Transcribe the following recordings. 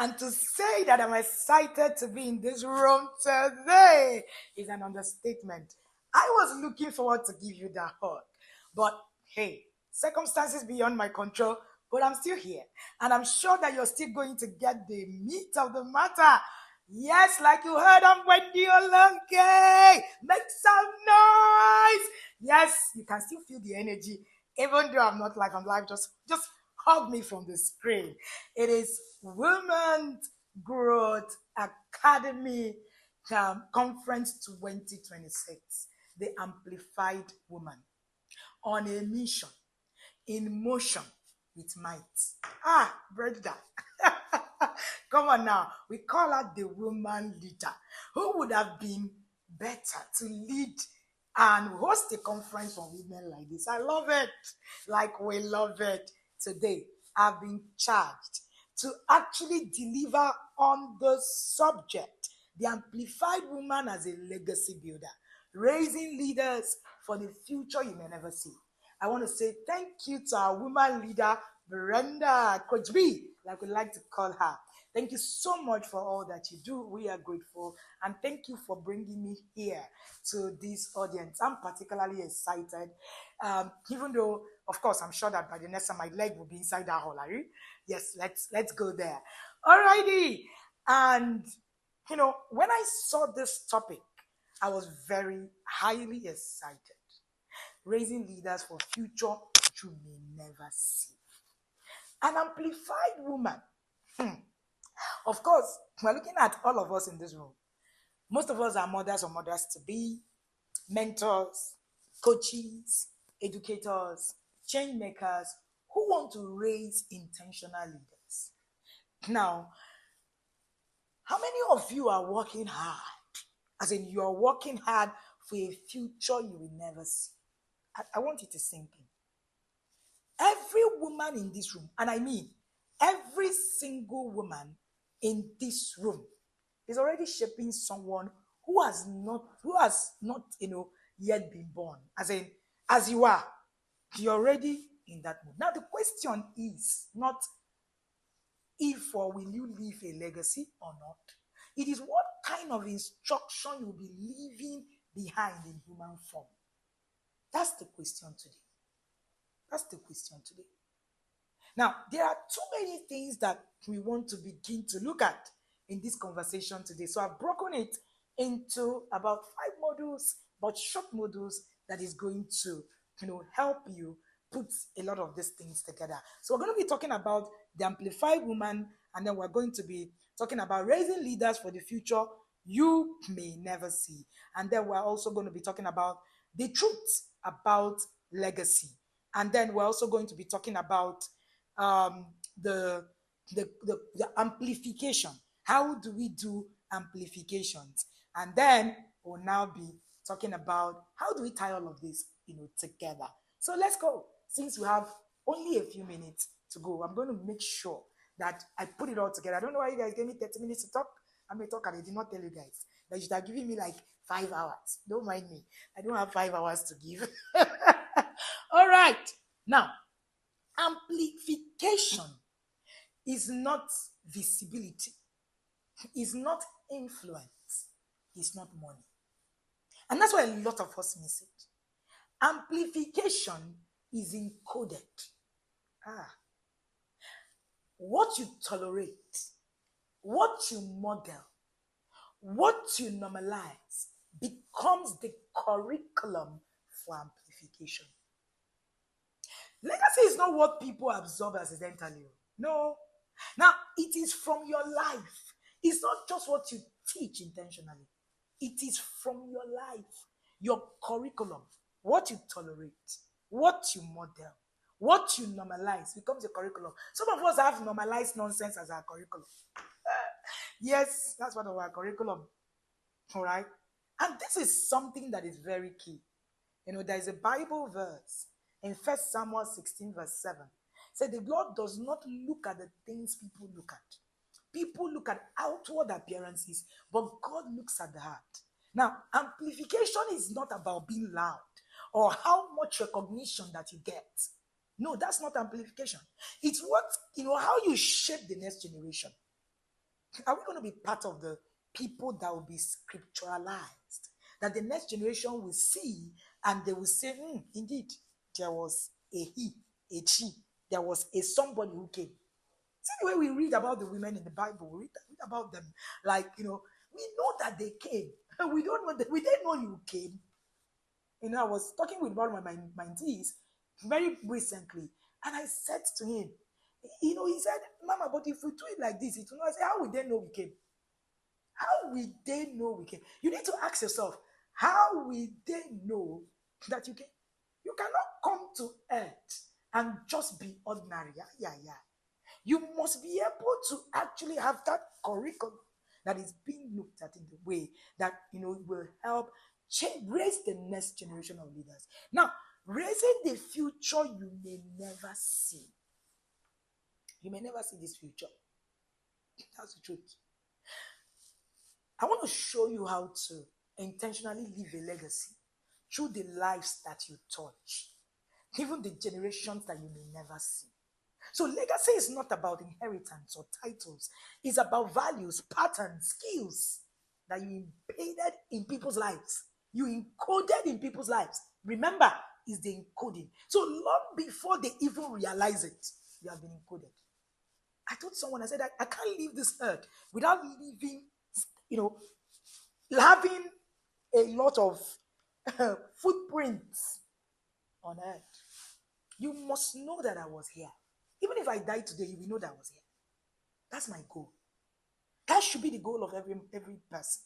And to say that I'm excited to be in this room today is an understatement. I was looking forward to give you that hug. But hey, circumstances beyond my control, but I'm still here. And I'm sure that you're still going to get the meat of the matter. Yes, like you heard on Wendy Ologe. Make some noise. Yes, you can still feel the energy. Even though I'm not live, I'm live. Just hug me from the screen. It is Women's Growth Academy Conference 2026. The Amplified Woman on a mission, in motion with might. Brother. Come on now. We call her the woman leader. Who would have been better to lead and host a conference for women like this? I love it. Like we love it. Today, I've been charged to actually deliver on the subject, the amplified woman as a legacy builder, raising leaders for the future you may never see. I want to say thank you to our woman leader, Brenda, Coach B, like we like to call her. Thank you so much for all that you do. We are grateful. And thank you for bringing me here to this audience. I'm particularly excited. Even though, of course, I'm sure that by the next time my leg will be inside that hole. Are you? Yes, let's go there. Alrighty. And, when I saw this topic, I was very highly excited. Raising leaders for future you may never see. An amplified woman. Of course, we're looking at all of us in this room. Most of us are mothers or mothers to be, mentors, coaches, educators, change makers who want to raise intentional leaders. Now, how many of you are working hard? As in, you are working hard for a future you will never see. I want you to sink in. Every woman in this room, and I mean every single woman in this room, is already shaping someone who has not yet been born. As you are, you're already in that mood. Now the question is not if or will you leave a legacy or not. It is what kind of instruction you'll be leaving behind in human form. That's the question today. That's the question today. Now, there are too many things that we want to begin to look at in this conversation today. So I've broken it into about 5 modules, but short modules that is going to, help you put a lot of these things together. So we're going to be talking about the amplified woman, and then we're going to be talking about raising leaders for the future you may never see. And then we're also going to be talking about the truth about legacy. And then we're also going to be talking about the amplification. How do we do amplifications? And then we'll now be talking about how do we tie all of this, together. So let's go. Since we have only a few minutes to go, I'm going to make sure that I put it all together. I don't know why you guys gave me 30 minutes to talk. I may talk and I did not tell you guys that you should have given me like 5 hours. Don't mind me. I don't have 5 hours to give. All right. Now, amplification is not visibility, is not influence, is not money. And that's why a lot of us miss it. Amplification is encoded. What you tolerate, what you model, what you normalize becomes the curriculum for amplification. Legacy is not what people absorb accidentally. No. Now, it is from your life. It's not just what you teach intentionally. It is from your life, your curriculum, what you tolerate, what you model, what you normalize becomes a curriculum. Some of us have normalized nonsense as our curriculum. Yes, that's part of our curriculum. All right? And this is something that is very key. There is a Bible verse in 1 Samuel 16 verse 7. Say the Lord does not look at the things people look at. People look at outward appearances, but God looks at the heart. Now, amplification is not about being loud or how much recognition that you get. No, that's not amplification. It's what, how you shape the next generation. Are we going to be part of the people that will be scripturalized? That the next generation will see and they will say, indeed, there was a he, a she, there was a somebody who came. See the way we read about the women in the Bible, we read about them like, we know that they came. We don't know that we didn't know you came. I was talking with one of my mentees very recently, and I said to him, he said, Mama, but if we do it like this, it will not. I said, how will they know we came? How will they know we came? You need to ask yourself, how will they know that you came? You cannot come to earth and just be ordinary. Yeah. You must be able to actually have that curriculum that is being looked at in the way that will help raise the next generation of leaders. Now, raising the future you may never see. You may never see this future. That's the truth. I want to show you how to intentionally leave a legacy through the lives that you touch, even the generations that you may never see. So legacy is not about inheritance or titles. It's about values, patterns, skills that you embedded in people's lives. You encoded in people's lives. Remember, it's the encoding. So long before they even realize it, you have been encoded. I told someone, I said, I can't leave this earth without leaving, having a lot of footprints on earth. You must know that I was here. Even if I die today, you will know that I was here. That's my goal. That should be the goal of every person.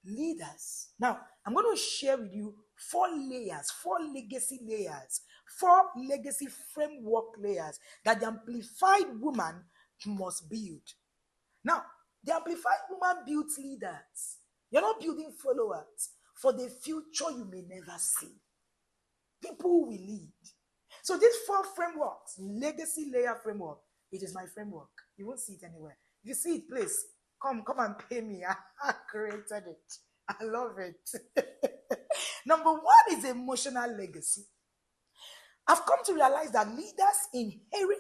Leaders. Now, I'm going to share with you 4 layers, 4 legacy layers, 4 legacy framework layers that the amplified woman must build. Now, the amplified woman builds leaders. You're not building followers for the future you may never see. People who will lead. So these 4 frameworks, legacy layer framework, it is my framework. You won't see it anywhere. If you see it, please, come and pay me. I created it. I love it. Number 1 is emotional legacy. I've come to realize that leaders inherit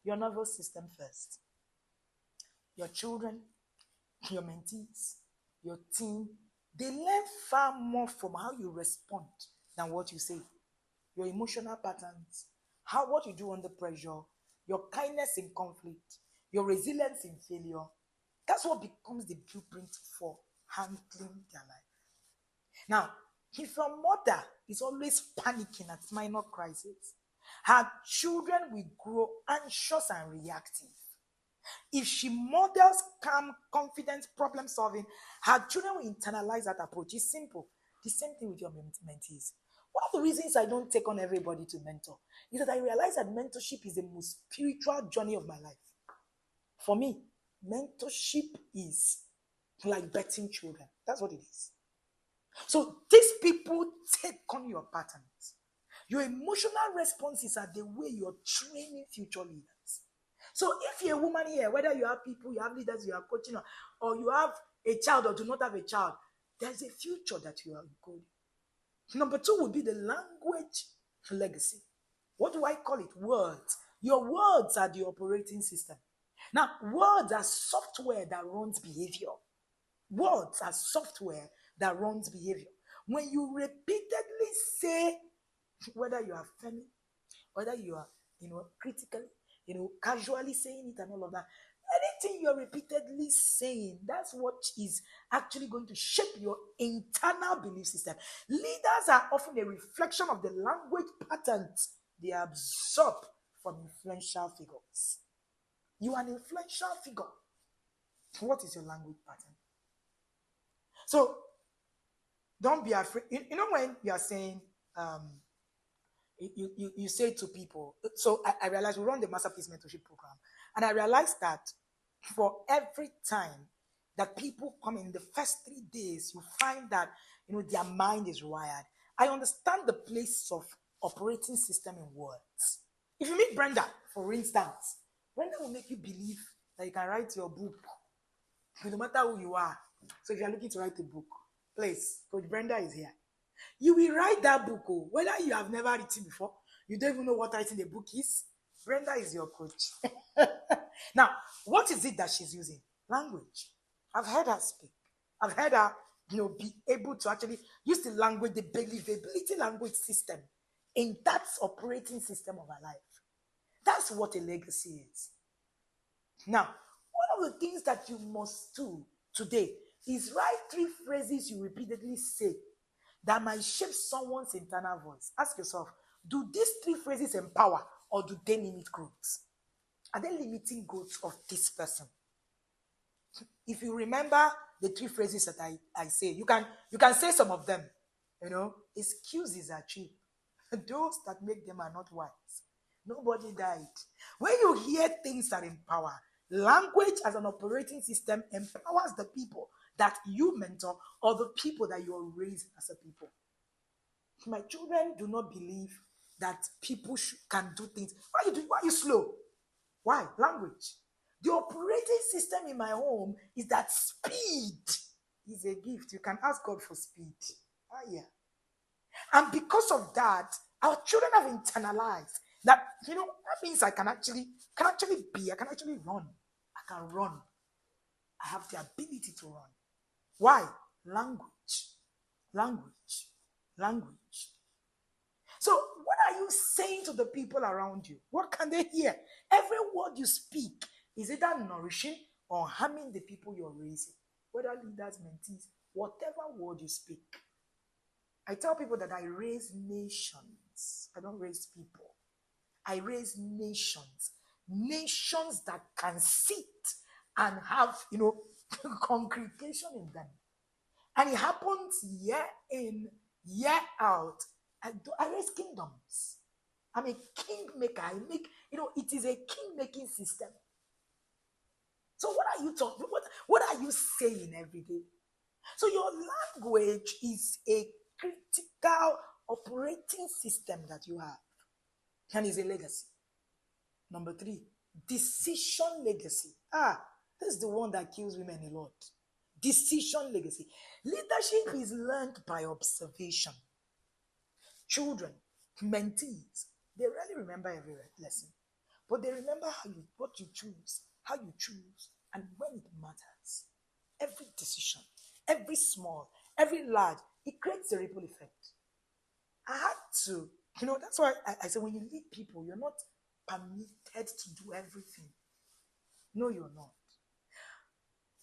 your nervous system first. Your children, your mentees, your team, they learn far more from how you respond than what you say. Your emotional patterns, what you do under pressure, your kindness in conflict, your resilience in failure. That's what becomes the blueprint for handling their life. Now, if your mother is always panicking at minor crises, her children will grow anxious and reactive. If she models calm, confident problem solving, her children will internalize that approach. It's simple. The same thing with your mentees. One of the reasons I don't take on everybody to mentor is that I realize that mentorship is the most spiritual journey of my life. For me, mentorship is like betting children. That's what it is. So these people take on your patterns. Your emotional responses are the way you're training future leaders. So if you're a woman here, whether you have people, you have leaders, you are coaching, or you have a child or do not have a child, there's a future that you are encoding. Number 2 would be the language legacy. What do I call it? Words. Your words are the operating system. Now, words are software that runs behavior. Words are software that runs behavior. When you repeatedly say, whether you are feminine, whether you are, critically, casually saying it and all of that, anything you're repeatedly saying, that's what is actually going to shape your internal belief system. Leaders are often a reflection of the language patterns they absorb from influential figures. You are an influential figure. What is your language pattern? So, don't be afraid. When you are saying, you say to people, so I realized we run the Masterpiece Mentorship Program, and I realized that for every time that people come in the first 3 days, you find that their mind is wired. I understand the place of operating system in words. If you meet Brenda, for instance, Brenda will make you believe that you can write your book no matter who you are. So if you're looking to write a book, please, Coach Brenda is here. You will write that book, whether you have never written before, you don't even know what writing a book is. Brenda is your coach. Now, what is it that she's using? Language. I've heard her speak. I've heard her, be able to actually use the language, the believability language system in that operating system of her life. That's what a legacy is. Now, one of the things that you must do today is write 3 phrases you repeatedly say that might shape someone's internal voice. Ask yourself, do these 3 phrases empower or do they limit growth? Are they limiting growth of this person? If you remember the 3 phrases that I say, you can say some of them. Excuses are cheap. Those that make them are not wise. Nobody died. When you hear things that empower, language as an operating system empowers the people that you mentor or the people that you are raising as a people. My children do not believe that people can do things. Why are you slow? Why? Language. The operating system in my home is that speed is a gift. You can ask God for speed. Yeah. And because of that, our children have internalized that, that means I can actually run. I can run. I have the ability to run. Why? Language. Language. Language. So, what are you saying to the people around you? What can they hear? Every word you speak is either nourishing or harming the people you're raising, whether leaders, mentees, whatever word you speak. I tell people that I raise nations. I don't raise people. I raise nations. Nations that can sit and have, congregation in them. And it happens year in, year out. I raise kingdoms. I'm a kingmaker. It is a king-making system. So what are you talking? What are you saying every day? So your language is a critical operating system that you have. And is a legacy. Number 3, decision legacy. This is the one that kills women a lot. Decision legacy. Leadership is learned by observation. Children, mentees, they rarely remember every lesson, but they remember what you choose, how you choose, and when it matters. Every decision, every small, every large, it creates a ripple effect. I had to, that's why I say when you lead people, you're not permitted to do everything. No, you're not.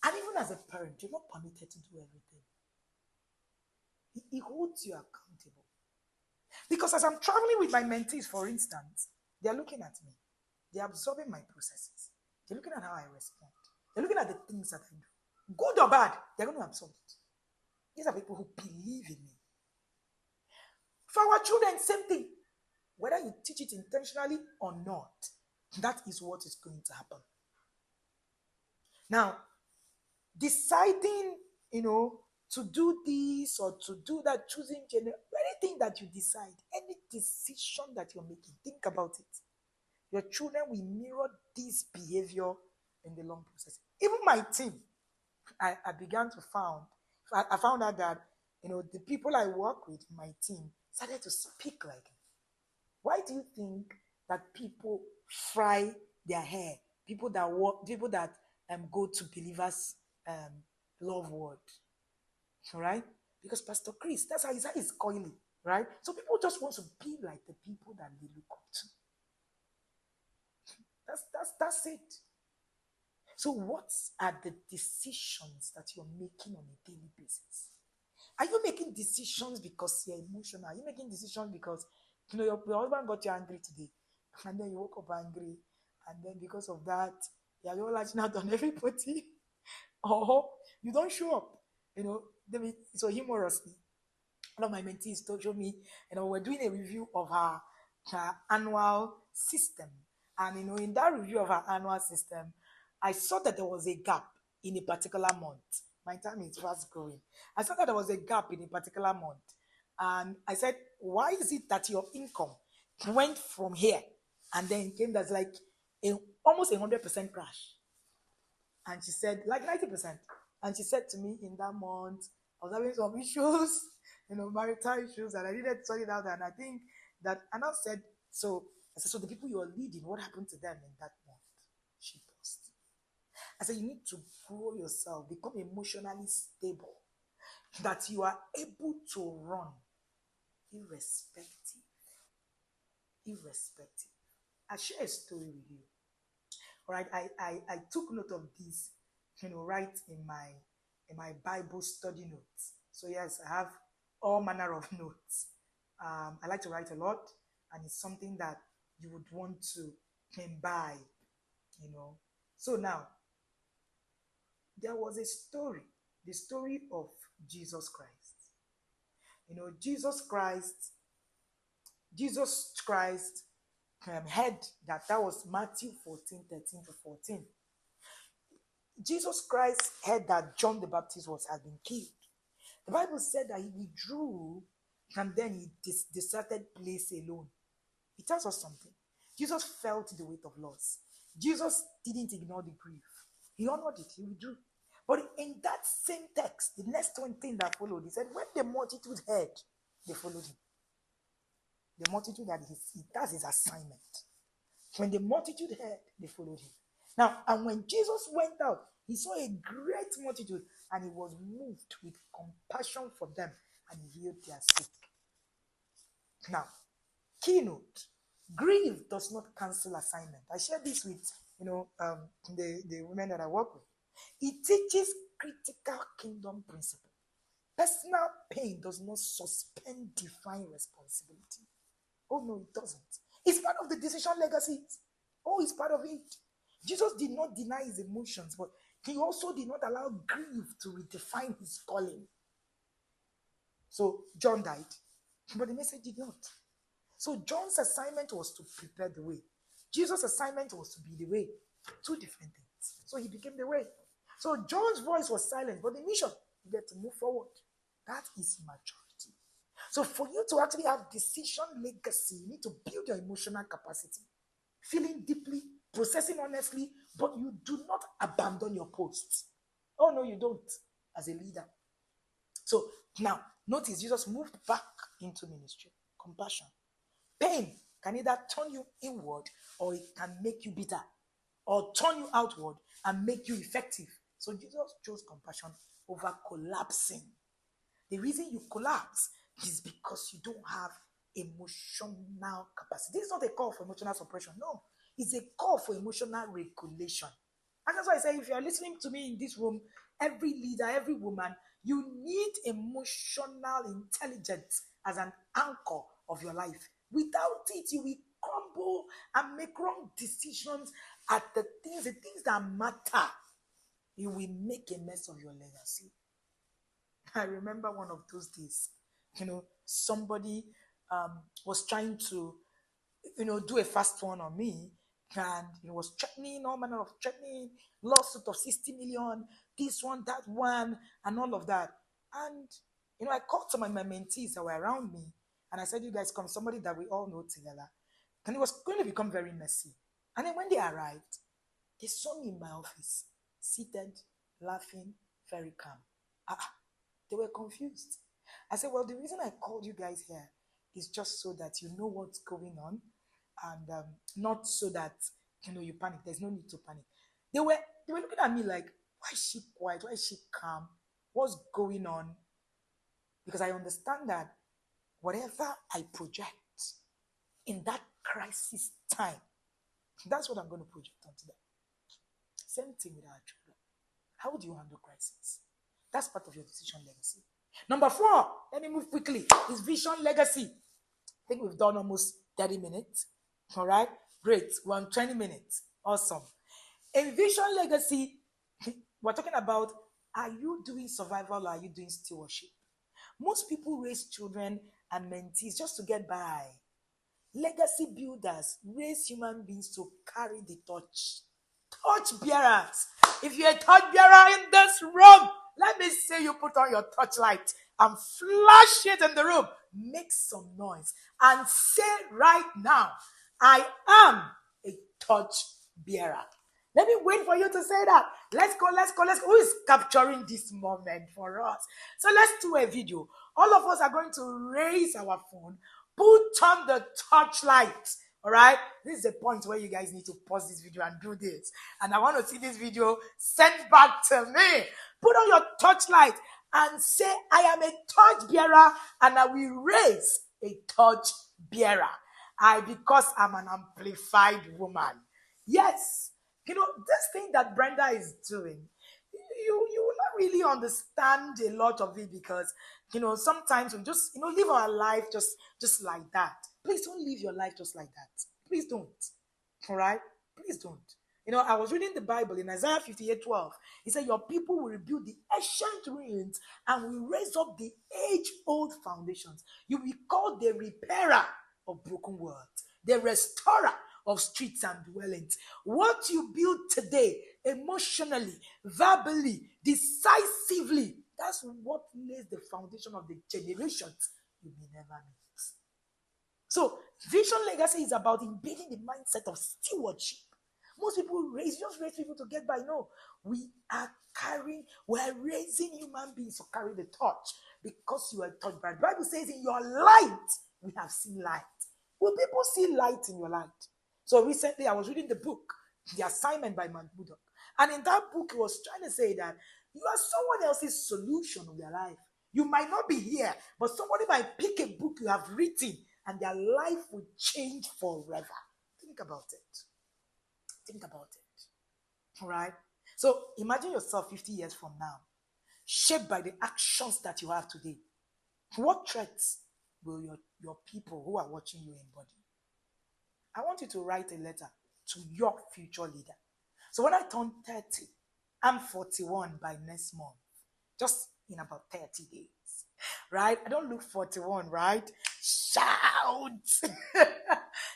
And even as a parent, you're not permitted to do everything. He holds you accountable. Because as I'm traveling with my mentees, for instance, they're looking at me. They're absorbing my processes. They're looking at how I respond. They're looking at the things that I do. Good or bad, they're going to absorb it. These are people who believe in me. For our children, same thing. Whether you teach it intentionally or not, that is what is going to happen. Now, deciding, to do this or to do that, choosing anything that you decide, any decision that you're making, think about it. Your children will mirror this behavior in the long process. Even my team, I began to I found out that, the people I work with in my team started to speak like me. Why do you think that people fry their hair? People that go to believers love word. All right? Because Pastor Chris, that's how he's coiling, right? So people just want to be like the people that they look up to. That's it. So what are the decisions that you're making on a daily basis? Are you making decisions because you're emotional? Are you making decisions because your husband got you angry today, and then you woke up angry, and then because of that, you're lashing out on everybody, or you don't show up? So humorously, one of my mentees told me, we're doing a review of her annual system. And, in that review of her annual system, I saw that there was a gap in a particular month. My time is fast growing. I saw that there was a gap in a particular month. And I said, why is it that your income went from here and then came that's like almost 100% crash? And she said, like 90%. And she said to me, in that month, I was having some issues, marital issues, and I needed to sort it out. And I think that, and I said, so I said, so the people you're leading, what happened to them in that month? She paused. I said, you need to grow yourself, become emotionally stable, that you are able to run irrespective. Irrespective. I share a story with you. All right, I took note of this, right in my Bible study notes. So yes, I have all manner of notes. I like to write a lot, and it's something that you would want to imbibe. So now there was a story, the story of Jesus Christ. Jesus Christ, heard that was Matthew 14:13-14. Jesus Christ heard that John the Baptist had been killed. The Bible said that he withdrew and then he deserted place alone. It tells us something. Jesus felt the weight of loss. Jesus didn't ignore the grief. He honored it. He withdrew. But in that same text, the next one thing that followed, he said, when the multitude heard, they followed him. The multitude that's his assignment. When the multitude heard, they followed him. Now, and when Jesus went out, he saw a great multitude and he was moved with compassion for them and he healed their sick. Now, keynote, grief does not cancel assignment. I share this with the women that I work with. It teaches critical kingdom principle. Personal pain does not suspend divine responsibility. Oh no, it doesn't. It's part of the decision legacy. Oh, it's part of it. Jesus did not deny his emotions, but he also did not allow grief to redefine his calling. So John died, but the message did not. So John's assignment was to prepare the way. Jesus' assignment was to be the way. Two different things. So he became the way. So John's voice was silent, but the mission needed to move forward. That is maturity. So for you to actually have decision legacy, you need to build your emotional capacity. Feeling deeply, processing honestly, but you do not abandon your posts. Oh no, you don't, as a leader. So now, notice Jesus moved back into ministry. Compassion. Pain can either turn you inward or it can make you bitter, or turn you outward and make you effective. So Jesus chose compassion over collapsing. The reason you collapse is because you don't have emotional capacity. This is not a call for emotional suppression. No, it's a call for emotional regulation. And that's why I say, if you are listening to me in this room, every leader, every woman, you need emotional intelligence as an anchor of your life. Without it, you will crumble and make wrong decisions at the things that matter. You will make a mess of your legacy. I remember one of those days, somebody was trying to, do a fast one on me, and was threatening, all manner of threatening, lawsuit of 60 million, this one, that one, and all of that. And, I called some of my mentees that were around me, and I said, you guys come, somebody that we all know together. And it was going to become very messy. And then when they arrived, they saw me in my office, seated, laughing, very calm. They were confused. I said, well, the reason I called you guys here is just so that you know what's going on, and not so that you panic. There's no need to panic. They were looking at me like, why is she quiet? Why is she calm? What's going on? Because I understand that whatever I project in that crisis time, that's what I'm going to project onto them. Same thing with our children. How do you handle crisis? That's part of your decision legacy. Number 4, let me move quickly, is vision legacy. I think we've done almost 30 minutes. All right, great. We're on 20 minutes. Awesome. In vision legacy, we're talking about, are you doing survival or are you doing stewardship? Most people raise children and mentees just to get by. Legacy builders raise human beings to carry the torch. Torch bearers. If you're a torch bearer in this room, let me see you put on your torchlight and flash it in the room. Make some noise and say right now, I am a torch bearer. Let me wait for you to say that. Let's go. Who is capturing this moment for us? So let's do a video. All of us are going to raise our phone, put on the torchlight. All right, this is a point where you guys need to pause this video and do this. And I want to see this video sent back to me. Put on your torchlight and say, I am a torch bearer and I will raise a torch bearer. Because I'm an amplified woman. Yes, this thing that Brenda is doing, you will not really understand a lot of it because sometimes we just live our life just like that. Please don't live your life just like that. Please don't. All right, please don't. I was reading the Bible in Isaiah 58:12. He said, your people will rebuild the ancient ruins and will raise up the age-old foundations. You will be called the repairer of broken worlds, the restorer of streets and dwellings. What you build today, emotionally, verbally, decisively, that's what lays the foundation of the generations you may never meet. So, vision legacy is about embedding the mindset of stewardship. Most people just raise people to get by. No, we're raising human beings to carry the torch because you are taught by. The Bible says, in your light, we have seen light. Will people see light in your light? So recently, I was reading the book, The Assignment by Matt Murdock. And in that book, he was trying to say that you are someone else's solution of their life. You might not be here, but somebody might pick a book you have written and their life will change forever. Think about it. Think about it. All right? So imagine yourself 50 years from now, shaped by the actions that you have today. What traits will your people who are watching you embody? I want you to write a letter to your future leader. So when I turn 30, I'm 41 by next month, just in about 30 days, right? I don't look 41, right? Shout!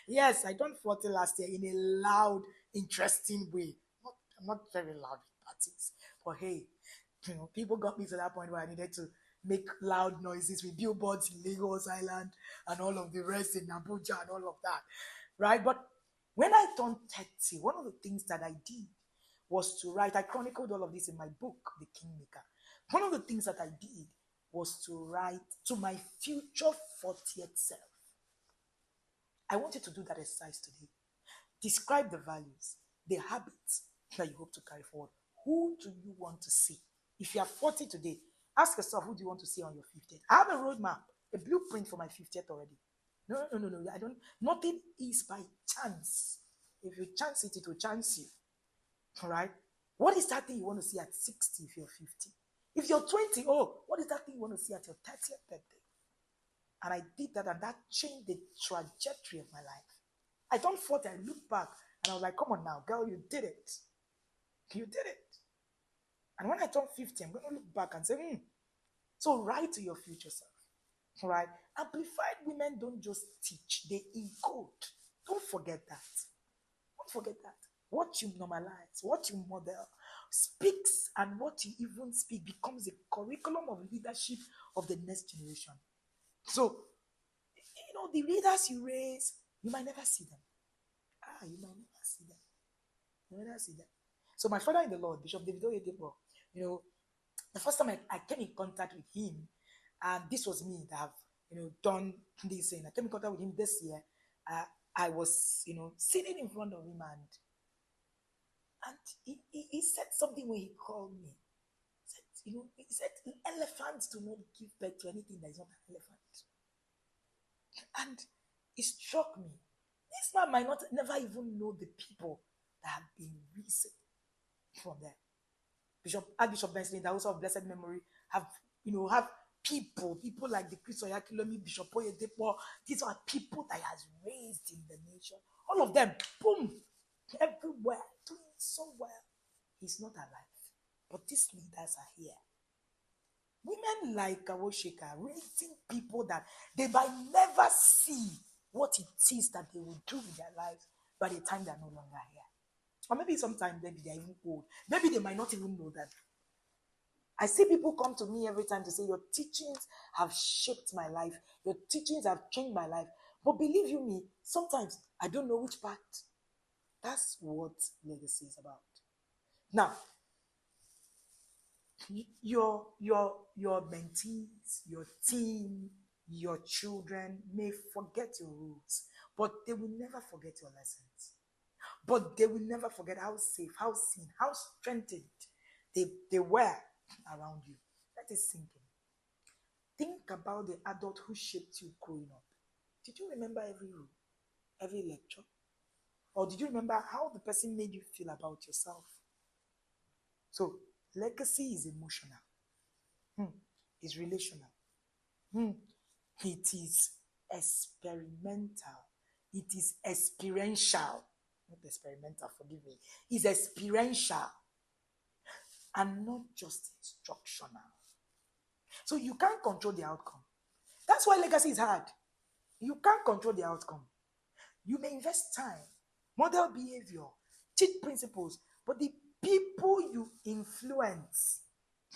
Yes, I turned 40 last year in a loud, interesting way. I'm not very loud in parties, but hey, people got me to that point where I needed to make loud noises with billboards in Lagos Island and all of the rest in Abuja and all of that, right? But when I turned 30, one of the things that I did was to write. I chronicled all of this in my book, The Kingmaker. One of the things that I did was to write to my future 40th self. I want you to do that exercise today. Describe the values, the habits that you hope to carry forward. Who do you want to see? If you are 40 today, ask yourself, who do you want to see on your 50th? I have a roadmap, a blueprint for my 50th already. No. I don't. Nothing is by chance. If you chance it, it will chance you. All right? What is that thing you want to see at 60 if you're 50? If you're 20, what is that thing you want to see at your 30th birthday? And I did that, and that changed the trajectory of my life. I turned 40, I looked back, and I was like, come on now, girl, you did it. You did it. And when I turn 50, I'm going to look back and say, So write to your future self. All right? Amplified women don't just teach, they encode. Don't forget that. Don't forget that. What you normalize, what you model, speaks, and what you even speak becomes a curriculum of leadership of the next generation. So, the leaders you raise, you might never see them. You might never see them. You might never see them. So my father in the Lord, Bishop David Oyedepo, the first time I came in contact with him, and this was me that have, done this, and I came in contact with him this year. I was, sitting in front of him, and he said something when he called me. He said, elephants do not give birth to anything that is not an elephant. And it struck me. This man might never even know the people that have been risen from there. Archbishop Benson, the house of blessed memory, have people like the Chris Oyakilomi, Bishop Oyedepo. These are people that he has raised in the nation. All of them, boom, everywhere, doing so well. He's not alive, but these leaders are here. Women like Kawoshika raising people that they might never see what it is that they will do with their lives by the time they're no longer here. Or maybe sometimes they're even old. Maybe they might not even know that. I see people come to me every time to say, your teachings have shaped my life. Your teachings have changed my life. But believe you me, sometimes I don't know which part. That's what legacy is about. Now, your mentees, your team, your children may forget your roots, but they will never forget your lessons. But they will never forget how safe, how seen, how strengthened they were around you. That is sinking. Think about the adult who shaped you growing up. Did you remember every rule, every lecture? Or did you remember how the person made you feel about yourself? So, legacy is emotional, it's relational, it is experimental, it is experiential. Not experimental, forgive me. It's experiential and not just instructional. So, you can't control the outcome. That's why legacy is hard. You can't control the outcome. You may invest time, model behavior, teach principles, but the people you influence,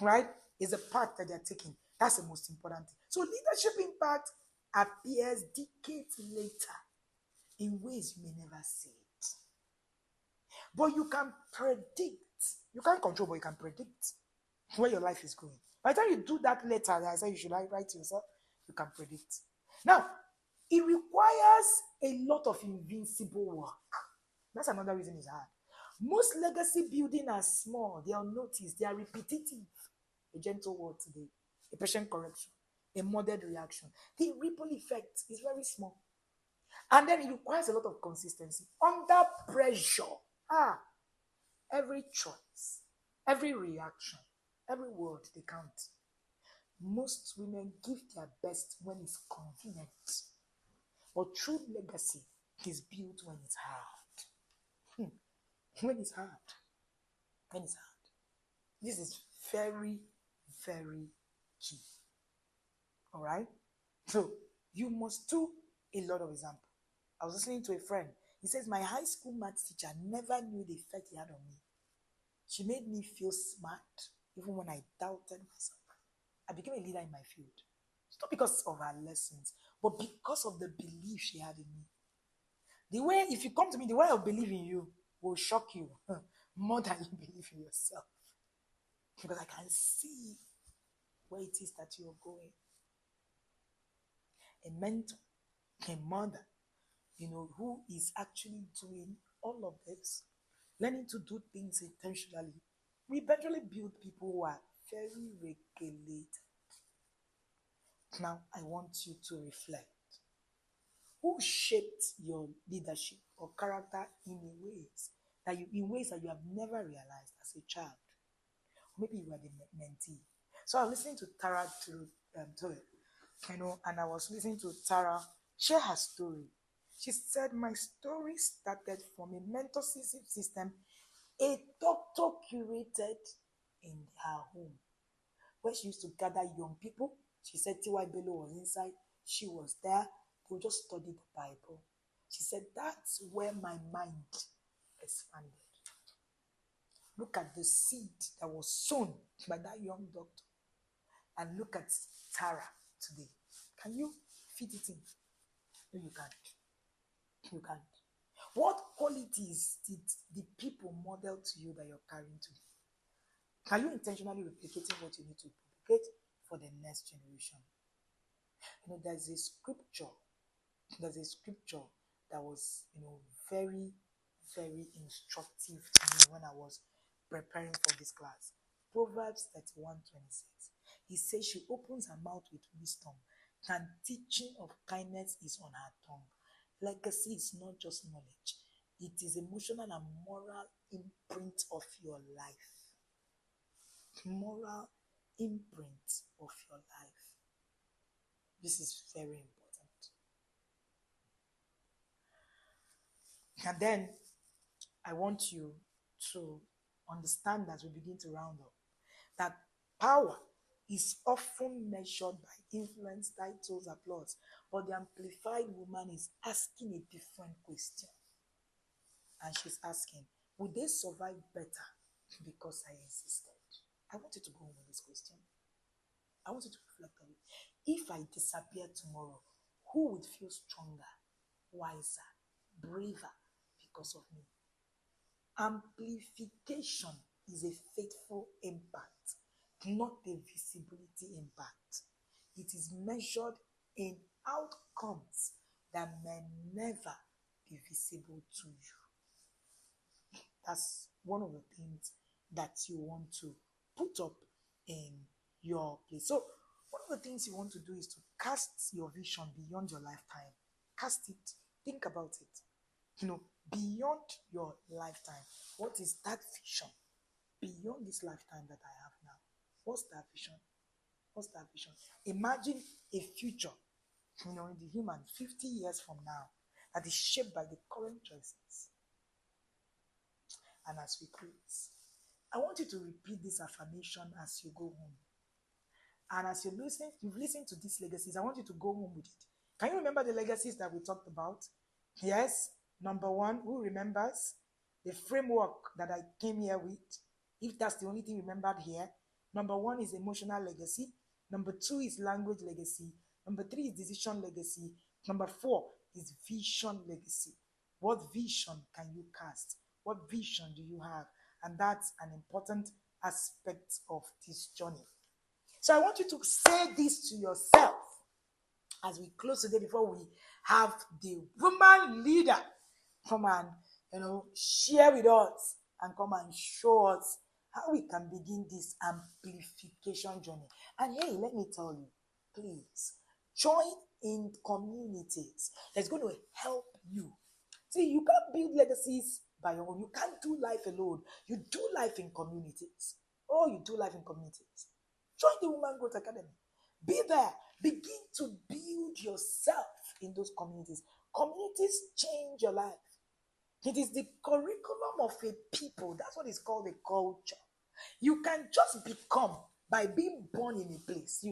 right, is the path that they're taking. That's the most important thing. So leadership impact appears decades later in ways you may never see it. But you can predict. You can't control, but you can predict where your life is going. By the time you do that letter that I said you should write to yourself, you can predict. Now, it requires a lot of invincible work. That's another reason it's hard. Most legacy building are small, they are unnoticed, they are repetitive. A gentle word today, a patient correction, a moderate reaction. The ripple effect is very small. And then it requires a lot of consistency. Under pressure, every choice, every reaction, every word, they count. Most women give their best when it's convenient. But true legacy is built when it's hard. When it's hard. When it's hard. This is very, very key. All right? So, you must do a lot of example. I was listening to a friend. He says, my high school maths teacher never knew the effect he had on me. She made me feel smart, even when I doubted myself. I became a leader in my field. It's not because of her lessons, but because of the belief she had in me. The way, if you come to me, the way I believe in you will shock you more than you believe in yourself. Because I can see where it is that you're going. A mentor, a mother, who is actually doing all of this, learning to do things intentionally. We eventually build people who are very regulated. Now, I want you to reflect. Who shaped your leadership or character in ways that you have never realized as a child? Maybe you were the mentee. So I was listening to Tara and I was listening to Tara share her story. She said, my story started from a mentorship system a doctor curated in her home, where she used to gather young people. She said T.Y. Bello was inside. She was there. They would just study the Bible. She said, that's where my mind expanded. Look at the seed that was sown by that young doctor. And look at Tara today. Can you fit it in? No, you can't. You can't. What qualities did the people model to you that you're carrying today? Are you intentionally replicating what you need to replicate for the next generation? There's a scripture that was, very, very instructive to me when I was preparing for this class. Proverbs 31:26. He says she opens her mouth with wisdom, and teaching of kindness is on her tongue. Legacy is not just knowledge. It is emotional and moral imprint of your life. Moral imprint of your life. This is very important. And then I want you to understand as we begin to round up that power is often measured by influence, titles, applause, but the amplified woman is asking a different question. And she's asking, would they survive better because I insisted? I want you to go home with this question. I want you to reflect on it. If I disappear tomorrow, who would feel stronger, wiser, braver because of me? Amplification is a faithful impact, not a visibility impact. It is measured in outcomes that may never be visible to you. That's one of the things that you want to put up in your place. So, one of the things you want to do is to cast your vision beyond your lifetime. Cast it. Think about it. Beyond your lifetime. What is that vision? Beyond this lifetime that I have now. What's that vision? What's that vision? Imagine a future, in the human 50 years from now that is shaped by the current choices. And as we close, I want you to repeat this affirmation as you go home. And as you've listened to these legacies, I want you to go home with it. Can you remember the legacies that we talked about? Yes. Number one, who remembers? The framework that I came here with. If that's the only thing remembered here. Number one is emotional legacy. Number two is language legacy. Number three is decision legacy. Number four is vision legacy. What vision can you cast? What vision do you have? And that's an important aspect of this journey. So I want you to say this to yourself as we close today before we have the woman leader come and share with us and come and show us how we can begin this amplification journey. And hey, let me tell you, please join in communities that's going to help you. See, you can't build legacies by your own. You can't do life alone. You do life in communities. Oh, you do life in communities. Join the Woman Growth Academy. Be there. Begin to build yourself in those communities. Communities change your life. It is the curriculum of a people. That's what is called a culture. You can just become by being born in a place,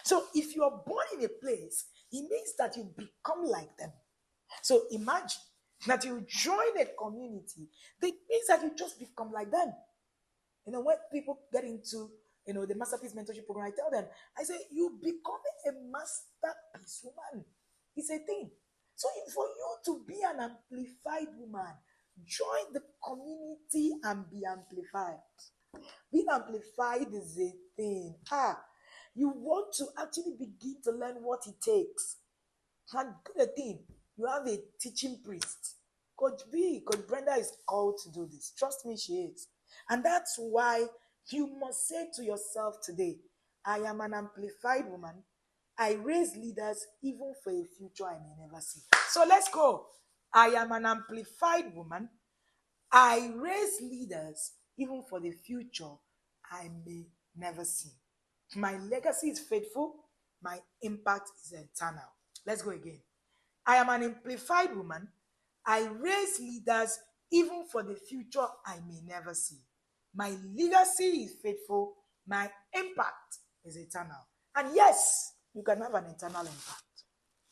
So if you are born in a place, it means that you become like them. So imagine that you join a community. That means that you just become like them. When people get into the Masterpiece Mentorship Program, I tell them, I say, you become a masterpiece woman. It's a thing. So for you to be an amplified woman, join the community and be amplified. Being amplified is a thing. You want to actually begin to learn what it takes. And the thing, you have a teaching priest. Coach Brenda is called to do this. Trust me, she is. And that's why you must say to yourself today, I am an amplified woman. I raise leaders even for a future I may never see. So let's go. I am an amplified woman. I raise leaders even for the future I may never see. My legacy is faithful. My impact is eternal. Let's go again. I am an amplified woman. I raise leaders even for the future I may never see. My legacy is faithful. My impact is eternal. And yes, you can have an eternal impact.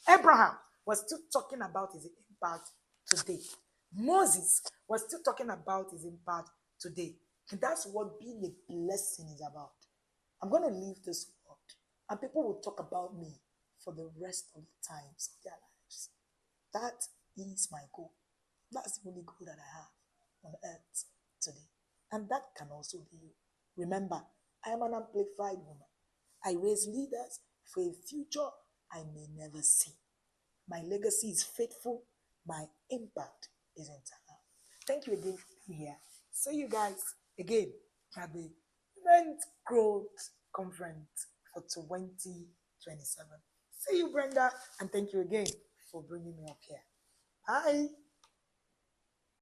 Abraham was still talking about his impact today. Moses was still talking about his impact today. And that's what being a blessing is about. I'm going to leave this world, and people will talk about me for the rest of the times of their lives. That is my goal. That's the only goal that I have on earth today. And that can also be you. Remember, I am an amplified woman. I raise leaders for a future I may never see. My legacy is faithful. My impact is eternal. Thank you again for being here. See you guys again at the Women's Growth Conference for 2027. See you, Brenda, and thank you again for bringing me up here. Bye.